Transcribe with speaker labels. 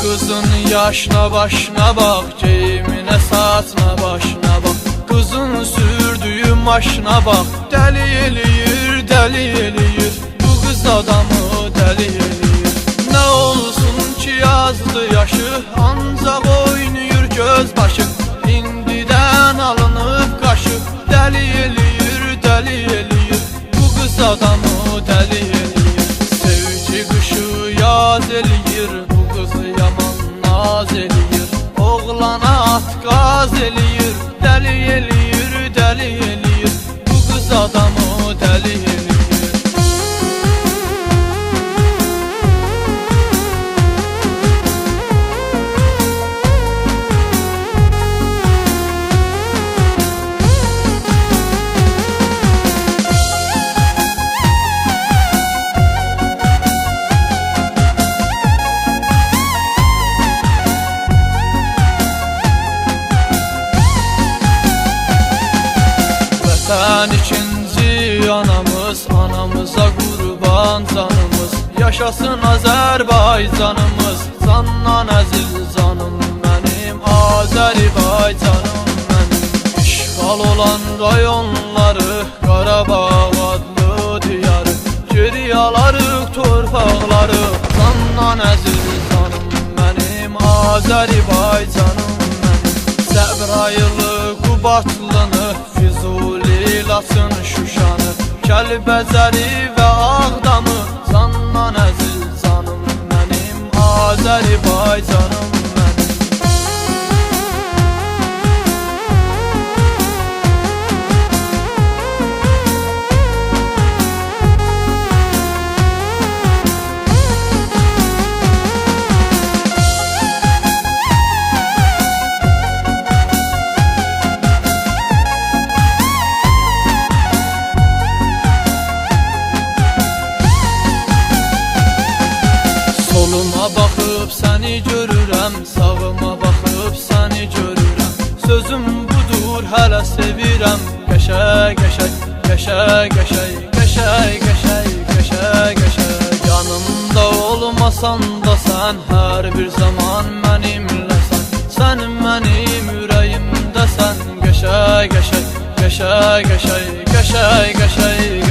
Speaker 1: kızın yaşına başına bak, geyimine saçına başına bak. Kızın sürdüğü maşına bak, deli eləyir, deli eləyir. Bu kız adamı deli eləyir. Ne olsun ki yazdı yaşı, ancaq oynayır göz başı. İndiden alınıp qaşı, deli eləyir, deli eləyir. Bu kız adamı deli eləyir. Sevgi qışı yaz eləyir, bu kızı yaman naz eləyir. Oğlana at qaz eləyir, deli eləyir, deli eləyir. Bu kız adamı deli eləyir. Vətən ikinci anamız, anamıza qurban canımız. Yaşasın Azərbaycanımız, candan əziz canım mənim, Azərbaycanım mənim. İşğal olan rayonları, Qarabağ adlı diyarı, geri alarıq torpaqları, candan əziz canım mənim, Azərbaycanım mənim. Səbrayılı Qubatlını, Füzuli, Laçın, Şuşanı, Kəlbəzəri və Ağdamı, candan əziz canım mənim, Azərbaycanım mənim. Soluma baxıb səni görürəm, sağıma baxıb səni görürəm. Sözüm budur, hələ sevirəm. Qəşəy, qəşəy, qəşəy, qəşəy, qəşəy, qəşəy, qəşəy, qəşəy. Yanımda olmasan da sən hər bir zaman mənimləsən. Sən mənim ürəyimdəsən. Qəşəy, qəşəy, qəşəy, qəşəy, qəşəy, qəşəy.